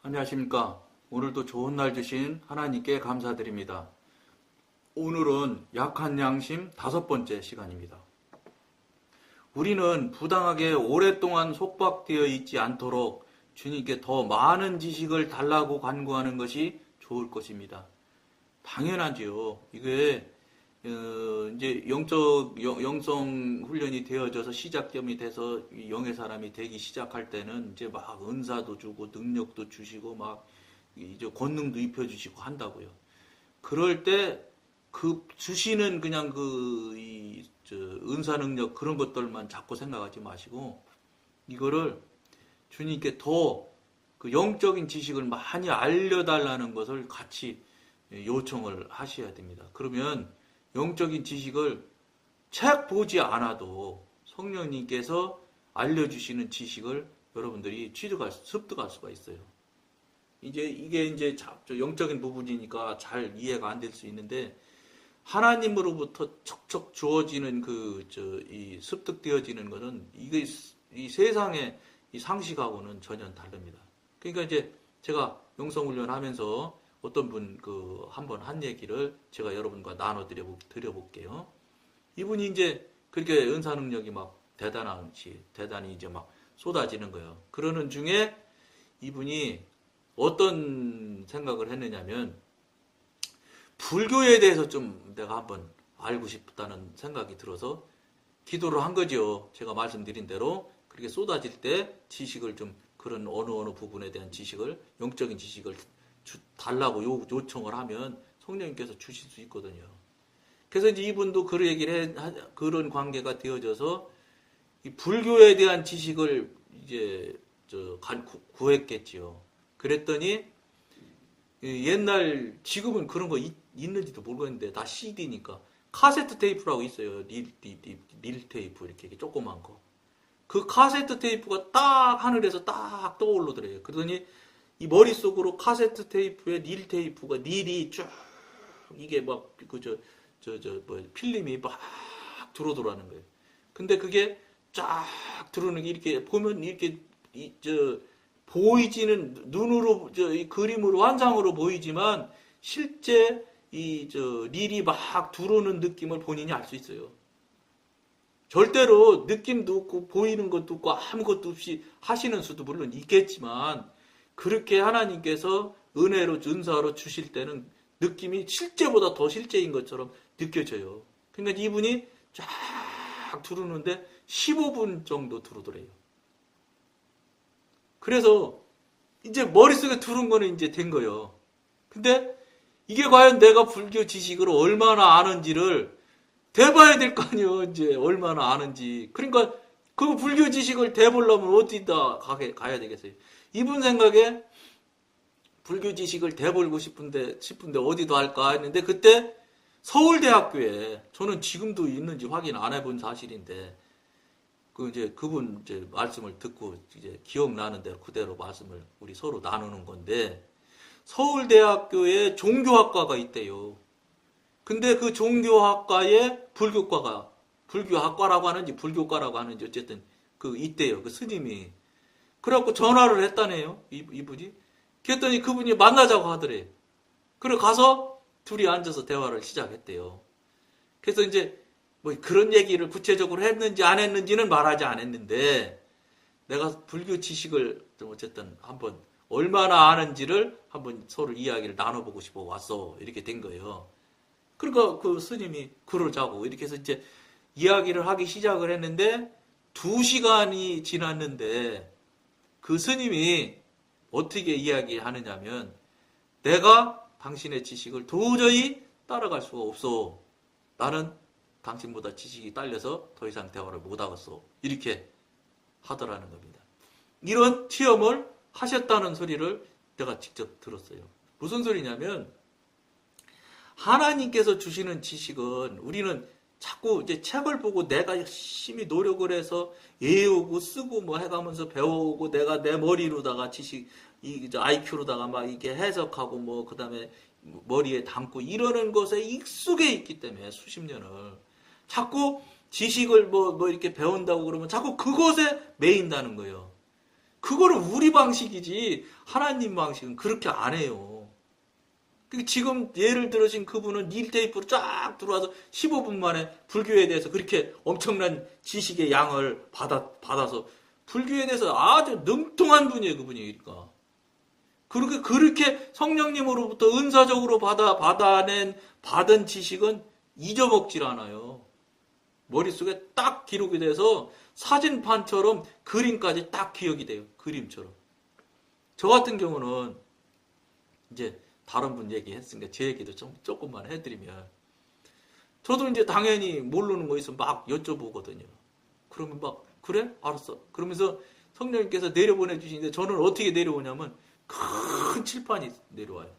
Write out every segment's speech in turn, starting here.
안녕하십니까. 오늘도 좋은 날 주신 하나님께 감사드립니다. 오늘은 약한 양심 5번째 시간입니다. 우리는 부당하게 오랫동안 속박되어 있지 않도록 주님께 더 많은 지식을 달라고 간구하는 것이 좋을 것입니다. 당연하지요. 이게 이제 영성 훈련이 되어져서 시작점이 돼서 영의 사람이 되기 시작할 때는 이제 막 은사도 주고 능력도 주시고 막 이제 권능도 입혀주시고 한다고요. 그럴 때 그 주시는 그냥 은사 능력 그런 것들만 자꾸 생각하지 마시고 이거를 주님께 더 그 영적인 지식을 많이 알려달라는 것을 같이 요청을 하셔야 됩니다. 그러면 영적인 지식을 책 보지 않아도 성령님께서 알려주시는 지식을 여러분들이 습득할 수가 있어요. 이게 이제 영적인 부분이니까 잘 이해가 안 될 수 있는데 하나님으로부터 척척 주어지는 이 습득되어지는 것은 이게 이 세상의 이 상식하고는 전혀 다릅니다. 그러니까 이제 제가 영성훈련 하면서 어떤 분 한번 한 얘기를 제가 여러분과 드려볼게요. 이분이 이제 그렇게 은사 능력이 막 대단히 이제 막 쏟아지는 거예요. 그러는 중에 이분이 어떤 생각을 했느냐면 불교에 대해서 좀 내가 한번 알고 싶다는 생각이 들어서 기도를 한 거죠. 제가 말씀드린 대로 그렇게 쏟아질 때 지식을 좀 그런 어느 부분에 대한 지식을 영적인 지식을 달라고 요청을 하면 성령님께서 주실 수 있거든요. 그래서 이제 이분도 그런 관계가 되어져서 이 불교에 대한 지식을 이제 구했겠지요. 그랬더니 지금은 그런 거 있는지도 모르겠는데 다 CD니까 카세트 테이프라고 있어요. 릴 테이프 이렇게 조그만 거. 그 카세트 테이프가 딱 하늘에서 딱 떠오르더래요. 그러더니 이 머릿속으로 카세트 테이프에 릴 테이프가 릴이 쭉 이게 막 필름이 막 들어오더라는 거예요. 근데 그게 쫙 들어오는 게 이렇게 보면 이렇게 보이지는 눈으로 이 그림으로 환상으로 보이지만 실제 릴이 막 들어오는 느낌을 본인이 알 수 있어요. 절대로 느낌도 없고 보이는 것도 없고 아무것도 없이 하시는 수도 물론 있겠지만 그렇게 하나님께서 은사로 주실 때는 느낌이 실제보다 더 실제인 것처럼 느껴져요. 그러니까 이분이 쫙 들어오는데 15분 정도 들어오더래요. 그래서 이제 머릿속에 들어온 거는 이제 된 거예요. 근데 이게 과연 내가 불교 지식을 얼마나 아는지를 대봐야 될 거 아니에요. 이제 얼마나 아는지. 그러니까 그 불교 지식을 대보려면 어디다 가야 되겠어요. 이분 생각에 불교 지식을 대보고 싶은데 어디도 할까 했는데 그때 서울대학교에 저는 지금도 있는지 확인 안 해본 사실인데 그분 말씀을 듣고 이제 기억나는 대로 그대로 말씀을 우리 서로 나누는 건데 서울대학교에 종교학과가 있대요. 근데 그 종교학과에 불교학과라고 하는지 불교과라고 하는지 어쨌든 있대요. 그 스님이. 그래갖고 전화를 했다네요. 이분이. 그랬더니 그분이 만나자고 하더래요. 그래 가서 둘이 앉아서 대화를 시작했대요. 그래서 이제 뭐 그런 얘기를 구체적으로 했는지 안 했는지는 말하지 않았는데 내가 불교 지식을 좀 어쨌든 한번 얼마나 아는지를 한번 서로 이야기를 나눠보고 싶어 왔어. 이렇게 된 거예요. 그러니까 그 스님이 그러자고 이렇게 해서 이제 이야기를 하기 시작을 했는데 2시간이 지났는데 그 스님이 어떻게 이야기하느냐면 내가 당신의 지식을 도저히 따라갈 수가 없어. 나는 당신보다 지식이 딸려서 더 이상 대화를 못하겠어. 이렇게 하더라는 겁니다. 이런 체험을 하셨다는 소리를 내가 직접 들었어요. 무슨 소리냐면 하나님께서 주시는 지식은 우리는 자꾸 이제 책을 보고 내가 열심히 노력을 해서 외우고 쓰고 뭐 해가면서 배워오고 내가 내 머리로다가 IQ로다가 막 이렇게 해석하고 뭐 그 다음에 머리에 담고 이러는 것에 익숙해 있기 때문에 수십 년을 자꾸 지식을 뭐 이렇게 배운다고 그러면 자꾸 그것에 매인다는 거예요. 그거는 우리 방식이지 하나님 방식은 그렇게 안 해요. 지금 예를 들으신 그분은 릴테이프로 쫙 들어와서 15분 만에 불교에 대해서 그렇게 엄청난 지식의 양을 받아서 불교에 대해서 아주 능통한 분이에요, 그분이. 그러니까. 그렇게 성령님으로부터 은사적으로 받은 지식은 잊어먹질 않아요. 머릿속에 딱 기록이 돼서 사진판처럼 그림까지 딱 기억이 돼요. 그림처럼. 저 같은 경우는 이제 다른 분 얘기했으니까 제 얘기도 조금만 해드리면 저도 이제 당연히 모르는 거 있으면 막 여쭤보거든요. 그러면 막 그래? 알았어. 그러면서 성령님께서 내려보내 주시는데 저는 어떻게 내려오냐면 큰 칠판이 내려와요.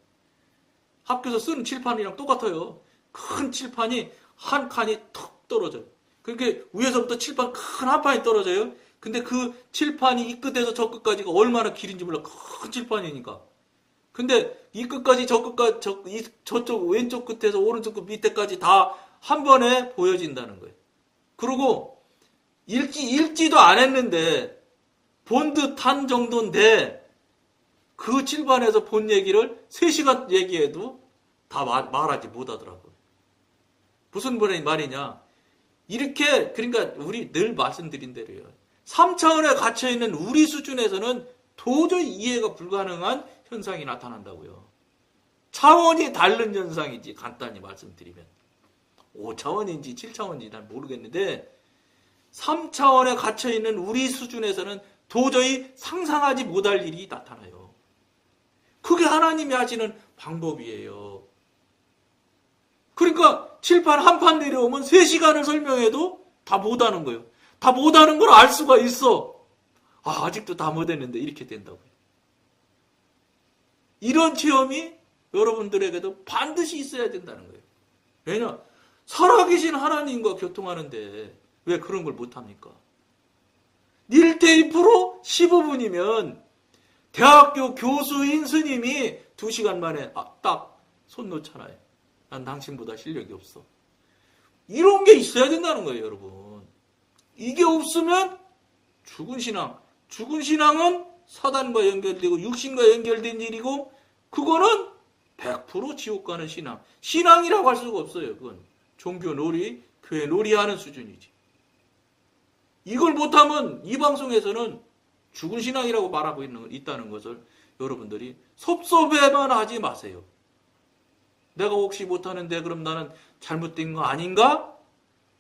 학교에서 쓰는 칠판이랑 똑같아요. 큰 칠판이 한 칸이 턱 떨어져요. 그렇게 위에서부터 칠판 큰 한 판이 떨어져요. 근데 그 칠판이 이 끝에서 저 끝까지가 얼마나 길인지 몰라. 큰 칠판이니까. 근데 이 끝까지 저 끝까지 저쪽 왼쪽 끝에서 오른쪽 끝 밑에까지 다 한 번에 보여진다는 거예요. 그리고 읽지도 안 했는데 본 듯한 정도인데 그 칠판에서 본 얘기를 3시간 얘기해도 다 말하지 못하더라고요. 무슨 말이냐. 이렇게 그러니까 우리 늘 말씀드린 대로요. 3차원에 갇혀있는 우리 수준에서는 도저히 이해가 불가능한 현상이 나타난다고요. 차원이 다른 현상이지 간단히 말씀드리면 5차원인지 7차원인지 난 모르겠는데 3차원에 갇혀있는 우리 수준에서는 도저히 상상하지 못할 일이 나타나요. 그게 하나님이 하시는 방법이에요. 그러니까 칠판 한 판 내려오면 3시간을 설명해도 다 못하는 거예요. 다 못하는 걸 알 수가 있어. 아직도 다 못했는데 이렇게 된다고요. 이런 체험이 여러분들에게도 반드시 있어야 된다는 거예요. 왜냐? 살아계신 하나님과 교통하는데 왜 그런 걸 못합니까? 릴테이프로 15분이면 대학교 교수인 스님이 2시간 만에 딱 손 놓잖아요. 난 당신보다 실력이 없어. 이런 게 있어야 된다는 거예요, 여러분. 이게 없으면 죽은 신앙은 사단과 연결되고 육신과 연결된 일이고 그거는 100% 지옥 가는 신앙이라고 할 수가 없어요. 그건 종교 놀이, 교회 놀이하는 수준이지. 이걸 못하면 이 방송에서는 죽은 신앙이라고 말하고 있다는 것을 여러분들이 섭섭해만 하지 마세요. 내가 혹시 못하는데 그럼 나는 잘못된 거 아닌가?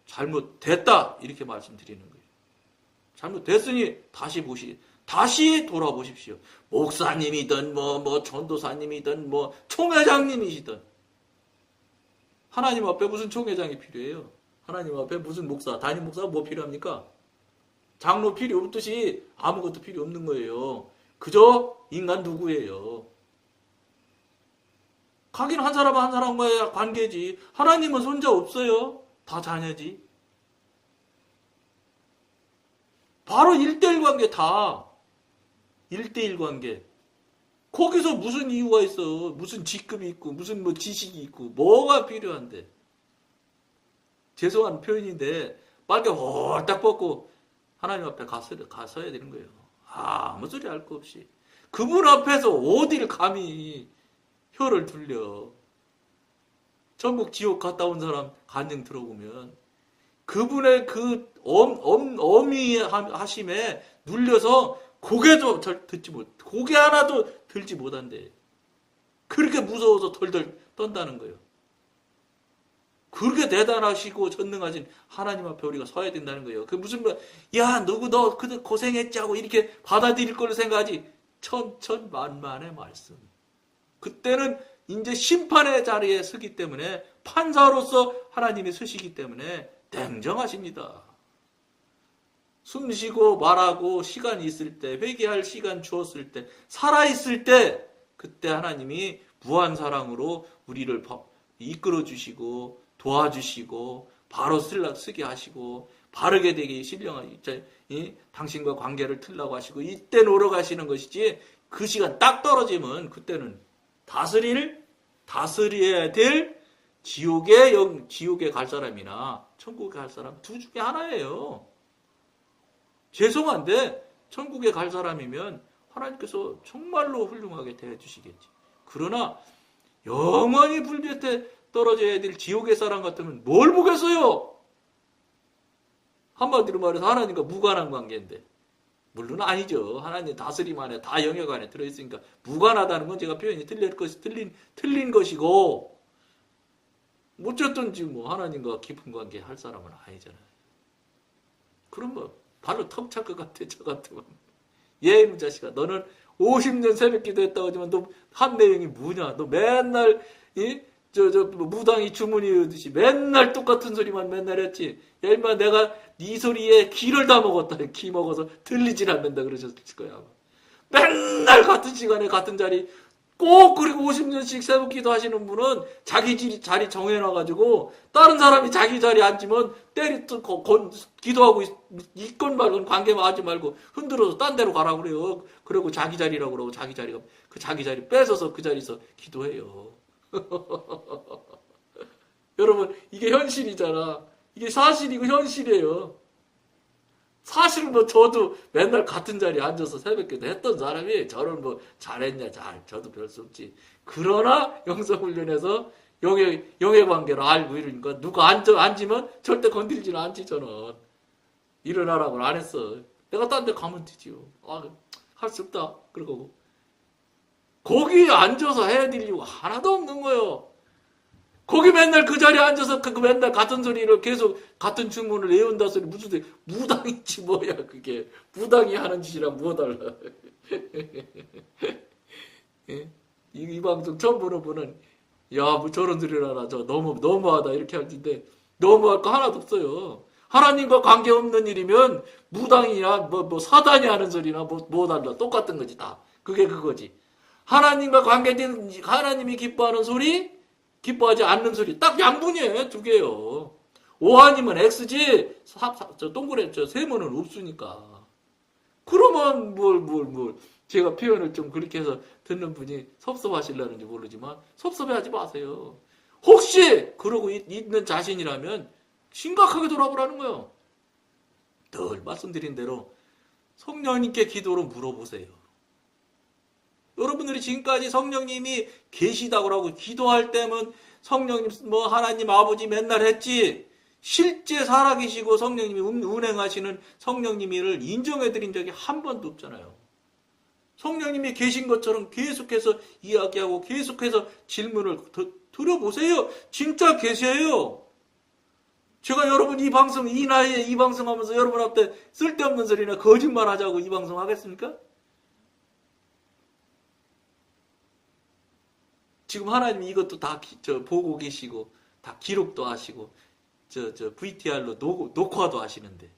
잘못됐다 이렇게 말씀드리는 거예요. 잘못됐으니 다시 돌아보십시오. 목사님이든 전도사님이든 총회장님이시든 하나님 앞에 무슨 총회장이 필요해요? 하나님 앞에 무슨 목사, 담임 목사가 뭐 필요합니까? 장로 필요 없듯이 아무것도 필요 없는 거예요. 그저 인간 누구예요? 가긴 한 사람과의 관계지. 하나님은 손자 없어요. 다 자녀지. 바로 1대1 관계 다. 1대1 관계. 거기서 무슨 이유가 있어. 무슨 직급이 있고 무슨 지식이 있고 뭐가 필요한데. 죄송한 표현인데 빨개 홀딱 벗고 하나님 앞에 가서야 되는 거예요. 아무 소리 할 거 없이. 그분 앞에서 어딜 감히 혀를 들려. 천국 지옥 갔다 온 사람 간증 들어보면 그분의 그 어미하심에 눌려서 고개도 고개 하나도 들지 못한대. 그렇게 무서워서 덜덜 떤다는 거예요. 그렇게 대단하시고 전능하신 하나님 앞에 우리가 서야 된다는 거예요. 그 무슨 너 그때 고생했지 하고 이렇게 받아들일 걸 생각하지. 천천만만의 말씀. 그때는 이제 심판의 자리에 서기 때문에 판사로서 하나님이 서시기 때문에 냉정하십니다. 숨 쉬고 말하고 시간이 있을 때, 회개할 시간 주었을 때, 살아있을 때 그때 하나님이 무한 사랑으로 우리를 이끌어 주시고 도와주시고 바로 쓰게 하시고 바르게 되게 당신과 관계를 틀라고 하시고 이때 놀러 가시는 것이지 그 시간 딱 떨어지면 그때는 다스려야 될 지옥에 갈 사람이나 천국에 갈 사람 둘 중에 하나예요. 죄송한데 천국에 갈 사람이면 하나님께서 정말로 훌륭하게 대해주시겠지. 그러나 영원히 불볕에 떨어져야 될 지옥의 사람 같으면 뭘 보겠어요? 한마디로 말해서 하나님과 무관한 관계인데. 물론 아니죠. 하나님 다스림 안에 다 영역 안에 들어있으니까 무관하다는 건 제가 표현이 틀린 것이고, 어쨌든지 뭐 하나님과 깊은 관계 할 사람은 아니잖아요. 그럼 뭐 바로 턱 찰 것 같아. 저 같으면 얘 이놈 자식아, 너는 50년 새벽 기도했다고 하지만 너 한 내용이 뭐냐? 너 맨날 무당이 주문이 오듯이 맨날 똑같은 소리만 맨날 했지. 야 임마, 내가 네 소리에 기를 다 먹었다. 기 먹어서 들리질 않는다 그러셨을 거야 아마. 맨날 같은 시간에 같은 자리 꼭, 그리고 50년씩 새벽 기도 하시는 분은 자기 자리 정해놔가지고 다른 사람이 자기 자리에 앉으면 기도하고 있건 말건 관계만 하지 말고 흔들어서 딴 데로 가라고 그래요. 그리고 자기 자리라고 그러고 자기 자리가 그 자기 자리 뺏어서 그 자리에서 기도해요. 여러분, 이게 현실이잖아. 이게 사실이고 현실이에요. 사실은 뭐 저도 맨날 같은 자리에 앉아서 새벽기도 했던 사람이, 저는 뭐 잘했냐, 저도 별 수 없지. 그러나 영성훈련에서 영의 관계를 알고 이러니까 누가 앉으면 절대 건드리지는 않지. 저는 일어나라고는 안 했어. 내가 딴 데 가면 되지요. 할 수 없다 그러고 거기 앉아서 해야 될 이유가 하나도 없는 거예요. 거기 맨날 그 자리에 앉아서 그 맨날 같은 소리를 계속 같은 주문을 외운다 소리, 무슨 소리, 무당이지 뭐야 그게. 무당이 하는 짓이랑 뭐 달라. 이 방송 처음 보는 분은 야 뭐 저런 소리를 하나, 저 너무하다 이렇게 할 텐데, 너무할 거 하나도 없어요. 하나님과 관계없는 일이면 무당이야 뭐 사단이 하는 소리나 뭐 달라, 똑같은 거지 다. 그게 그거지. 하나님과 관계된, 하나님이 기뻐하는 소리, 기뻐하지 않는 소리, 딱 양분이에요. 두 개요. 오하님은 X지, 동그랗 세모는 없으니까. 그러면 뭘 제가 표현을 좀 그렇게 해서 듣는 분이 섭섭하실라는지 모르지만 섭섭해하지 마세요. 혹시 그러고 있는 자신이라면 심각하게 돌아보라는 거예요. 늘 말씀드린 대로 성령님께 기도로 물어보세요. 여러분들이 지금까지 성령님이 계시다고 하고 기도할 때면 성령님 뭐 하나님 아버지 맨날 했지, 실제 살아계시고 성령님이 운행하시는 성령님을 인정해드린 적이 한 번도 없잖아요. 성령님이 계신 것처럼 계속해서 이야기하고 계속해서 질문을 들어보세요. 진짜 계세요. 제가 여러분 이 나이에 이 방송하면서 여러분 앞에 쓸데없는 소리나 거짓말 하자고 이 방송 하겠습니까? 지금 하나님이 이것도 다 보고 계시고 다 기록도 하시고 VTR로 녹화도 하시는데,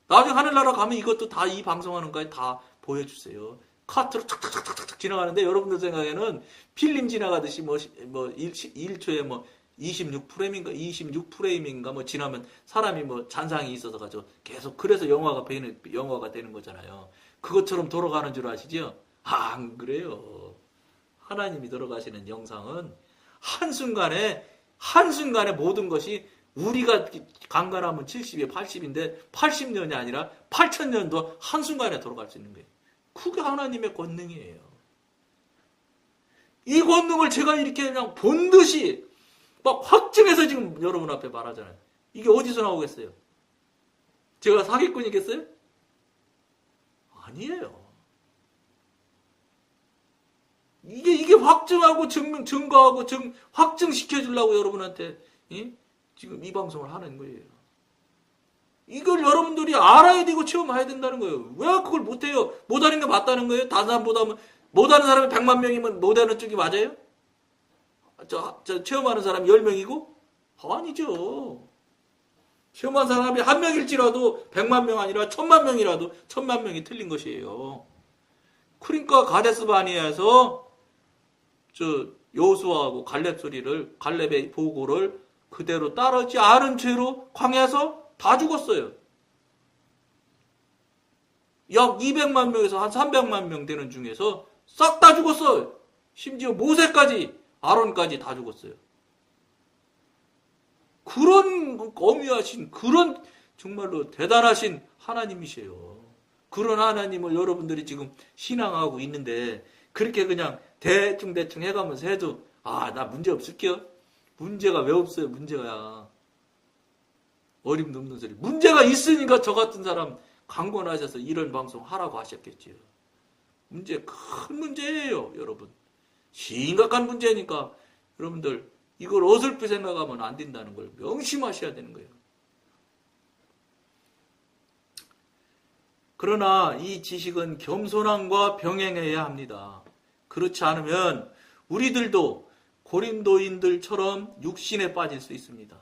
나중에 하늘나라 가면 이것도 다 이 방송하는 거에 다 보여주세요. 카트로 탁탁탁탁탁 지나가는데 여러분들 생각에는 필름 지나가듯이 뭐 1초에 뭐 26프레임인가 뭐 지나면 사람이 뭐 잔상이 있어서 가지고 계속, 그래서 영화가 되는 거잖아요. 그것처럼 돌아가는 줄 아시죠? 안 그래요. 하나님이 들어가시는 영상은 한순간에 모든 것이, 우리가 강간하면 70에 80인데 80년이 아니라 8000년도 한순간에 돌아갈 수 있는 거예요. 그게 하나님의 권능이에요. 이 권능을 제가 이렇게 그냥 본 듯이 막 확증해서 지금 여러분 앞에 말하잖아요. 이게 어디서 나오겠어요? 제가 사기꾼이겠어요? 아니에요. 이게 확증하고 증거하고 확증시켜 주려고 여러분한테 지금 이 방송을 하는 거예요. 이걸 여러분들이 알아야 되고 체험해야 된다는 거예요. 왜 그걸 못해요? 못하는 게 맞다는 거예요? 다른 사람보다 못하는 사람이 100만 명이면 못하는 쪽이 맞아요? 체험하는 사람이 10명이고? 아니죠. 체험한 사람이 1명일지라도 100만 명 아니라 1000만 명이라도 1000만 명이 틀린 것이에요. 그러니까 가데스 바니아에서 여호수아하고 갈렙의 보고를 그대로 따르지 않은 죄로 광야에서 다 죽었어요. 약 200만 명에서 한 300만 명 되는 중에서 싹 다 죽었어요. 심지어 모세까지, 아론까지 다 죽었어요. 그런 어미하신, 그런 정말로 대단하신 하나님이세요. 그런 하나님을 여러분들이 지금 신앙하고 있는데 그렇게 그냥 대충 해가면서 해도 나 문제 없을게요. 문제가 왜 없어요? 문제가 어림도 없는 소리. 문제가 있으니까 저 같은 사람 강권하셔서 이런 방송 하라고 하셨겠지요. 문제 큰 문제예요, 여러분. 심각한 문제니까 여러분들 이걸 어설프게 생각하면 안 된다는 걸 명심하셔야 되는 거예요. 그러나 이 지식은 겸손함과 병행해야 합니다. 그렇지 않으면 우리들도 고린도인들처럼 육신에 빠질 수 있습니다.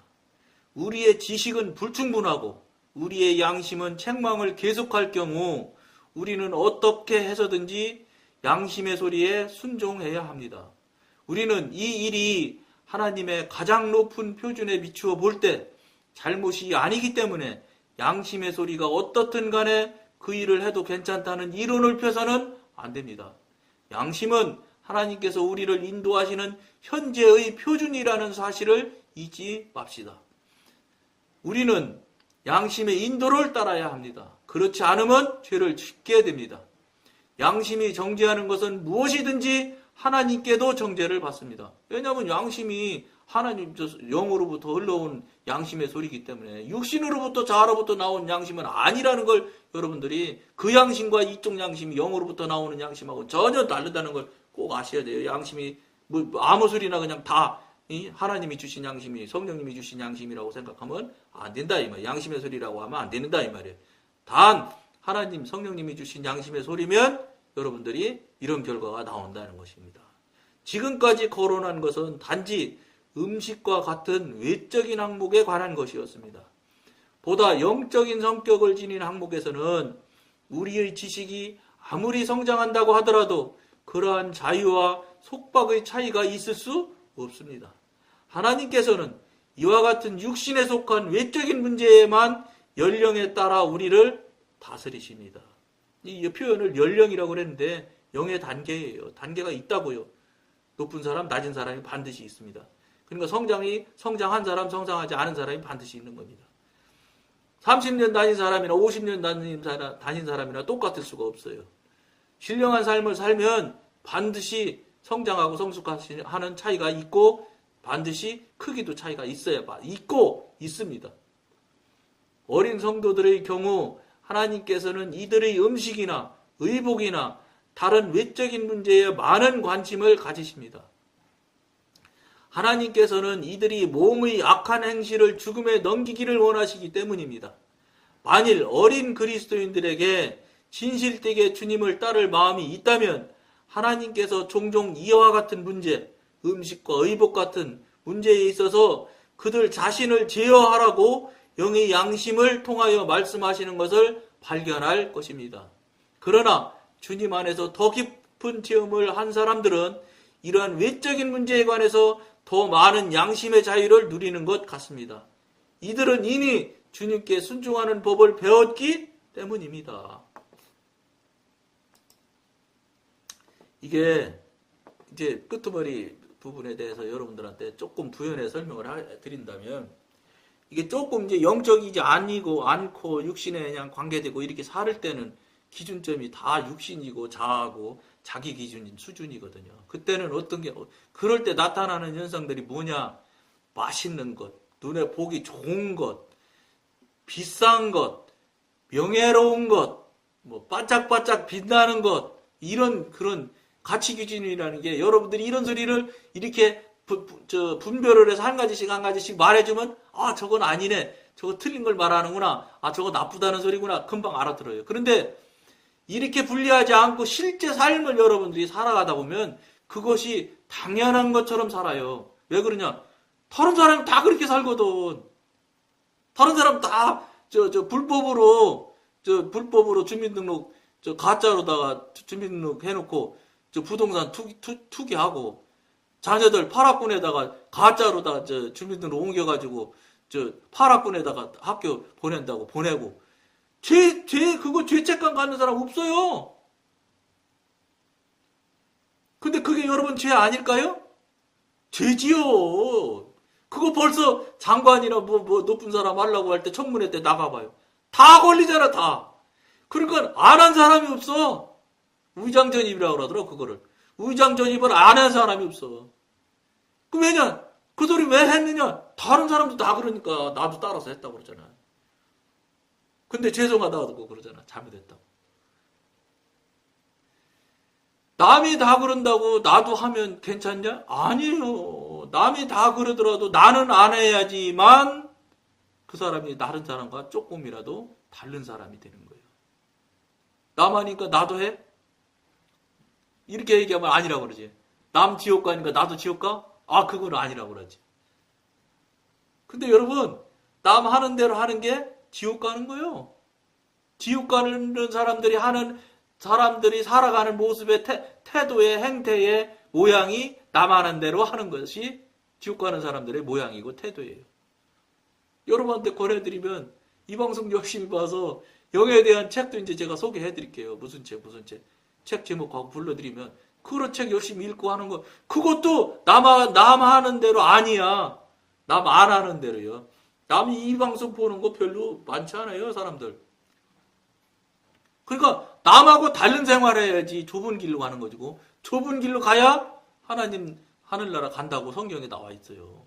우리의 지식은 불충분하고 우리의 양심은 책망을 계속할 경우 우리는 어떻게 해서든지 양심의 소리에 순종해야 합니다. 우리는 이 일이 하나님의 가장 높은 표준에 비추어 볼 때 잘못이 아니기 때문에 양심의 소리가 어떻든 간에 그 일을 해도 괜찮다는 이론을 펴서는 안 됩니다. 양심은 하나님께서 우리를 인도하시는 현재의 표준이라는 사실을 잊지 맙시다. 우리는 양심의 인도를 따라야 합니다. 그렇지 않으면 죄를 짓게 됩니다. 양심이 정죄하는 것은 무엇이든지 하나님께도 정죄를 받습니다. 왜냐하면 양심이 하나님 영으로부터 흘러온 양심의 소리이기 때문에 육신으로부터 자아로부터 나온 양심은 아니라는 걸 여러분들이 그 양심과 이쪽 양심이 영으로부터 나오는 양심하고 전혀 다르다는 걸 꼭 아셔야 돼요. 양심이 아무 소리나 그냥 다 하나님이 주신 양심이 성령님이 주신 양심이라고 생각하면 안 된다 이 말이에요. 양심의 소리라고 하면 안 된다 이 말이에요. 단 하나님 성령님이 주신 양심의 소리면 여러분들이 이런 결과가 나온다는 것입니다. 지금까지 거론한 것은 단지 음식과 같은 외적인 항목에 관한 것이었습니다. 보다 영적인 성격을 지닌 항목에서는 우리의 지식이 아무리 성장한다고 하더라도 그러한 자유와 속박의 차이가 있을 수 없습니다. 하나님께서는 이와 같은 육신에 속한 외적인 문제에만 연령에 따라 우리를 다스리십니다. 이 표현을 연령이라고 그랬는데 영의 단계예요. 단계가 있다고요. 높은 사람, 낮은 사람이 반드시 있습니다. 그러니까 성장한 사람, 성장하지 않은 사람이 반드시 있는 겁니다. 30년 다닌 사람이나 50년 다닌 사람이나 똑같을 수가 없어요. 신령한 삶을 살면 반드시 성장하고 성숙하는 차이가 있고 반드시 크기도 차이가 있고 있습니다. 어린 성도들의 경우 하나님께서는 이들의 음식이나 의복이나 다른 외적인 문제에 많은 관심을 가지십니다. 하나님께서는 이들이 몸의 악한 행실을 죽음에 넘기기를 원하시기 때문입니다. 만일 어린 그리스도인들에게 진실되게 주님을 따를 마음이 있다면 하나님께서 종종 이와 같은 문제, 음식과 의복 같은 문제에 있어서 그들 자신을 제어하라고 영의 양심을 통하여 말씀하시는 것을 발견할 것입니다. 그러나 주님 안에서 더 깊은 체험을 한 사람들은 이러한 외적인 문제에 관해서 더 많은 양심의 자유를 누리는 것 같습니다. 이들은 이미 주님께 순종하는 법을 배웠기 때문입니다. 이게 이제 끄트머리 부분에 대해서 여러분들한테 조금 부연해 설명을 드린다면 이게 조금 이제 영적이지 않고 육신에 그냥 관계되고 이렇게 살 때는 기준점이 다 육신이고 자아고 자기 기준인 수준이거든요. 그때는 그럴 때 나타나는 현상들이 뭐냐? 맛있는 것, 눈에 보기 좋은 것, 비싼 것, 명예로운 것, 반짝반짝 빛나는 것, 이런 그런 가치 기준이라는 게 여러분들이 이런 소리를 이렇게 분별을 해서 한 가지씩 말해주면 저건 아니네. 저거 틀린 걸 말하는구나. 저거 나쁘다는 소리구나. 금방 알아들어요. 그런데 이렇게 분리하지 않고 실제 삶을 여러분들이 살아가다 보면 그것이 당연한 것처럼 살아요. 왜 그러냐? 다른 사람이 다 그렇게 살거든. 다른 사람 다 불법으로 주민등록 가짜로다가 주민등록 해놓고 부동산 투기하고 자녀들 파락군에다가 가짜로다가 주민등록 옮겨가지고 파락군에다가 학교 보낸다고 보내고 그거 죄책감 갖는 사람 없어요. 근데 그게 여러분 죄 아닐까요? 죄지요. 그거 벌써 장관이나 높은 사람 하려고 할 때 청문회 때 나가봐요. 다 걸리잖아, 다. 그러니까 안 한 사람이 없어. 우의장전입이라고 그러더라고, 그거를. 우의장전입을 안 한 사람이 없어. 그 왜냐? 그 소리 왜 했느냐? 다른 사람도 다 그러니까 나도 따라서 했다고 그러잖아. 근데 죄송하다고 그러잖아. 잘못했다고. 남이 다 그런다고 나도 하면 괜찮냐? 아니에요. 남이 다 그러더라도 나는 안 해야지만 그 사람이 다른 사람과 조금이라도 다른 사람이 되는 거예요. 남 하니까 나도 해? 이렇게 얘기하면 아니라고 그러지. 남 지옥 가니까 나도 지옥 가? 아, 그건 아니라고 그러지. 근데 여러분, 남 하는 대로 하는 게 지옥 가는 거예요. 지옥 가는 사람들이 살아가는 모습의 태도의 행태의 모양이 남 하는 대로 하는 것이 지옥 가는 사람들의 모양이고 태도예요. 여러분한테 권해드리면 이 방송 열심히 봐서 영에 대한 책도 이제 제가 소개해드릴게요. 무슨 책. 책 제목하고 불러드리면 그런 책 열심히 읽고 하는 거 그것도 남 하는 대로 아니야. 남 안 하는 대로요. 남이 이 방송 보는 거 별로 많지 않아요, 사람들. 그러니까 남하고 다른 생활을 해야지 좁은 길로 가는 거지고 좁은 길로 가야 하나님 하늘나라 간다고 성경에 나와 있어요.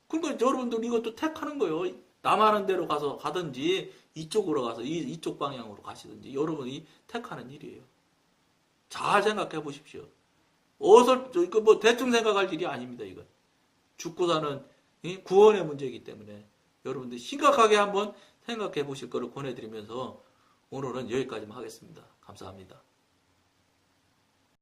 그러니까 여러분들 이것도 택하는 거예요. 남 하는 대로 가든지 이쪽으로 가서 이쪽 방향으로 가시든지 여러분이 택하는 일이에요. 잘 생각해 보십시오. 이거 뭐 대충 생각할 일이 아닙니다. 이건 죽고 사는 구원의 문제이기 때문에 여러분들 심각하게 한번 생각해 보실 거를 권해드리면서 오늘은 여기까지만 하겠습니다. 감사합니다.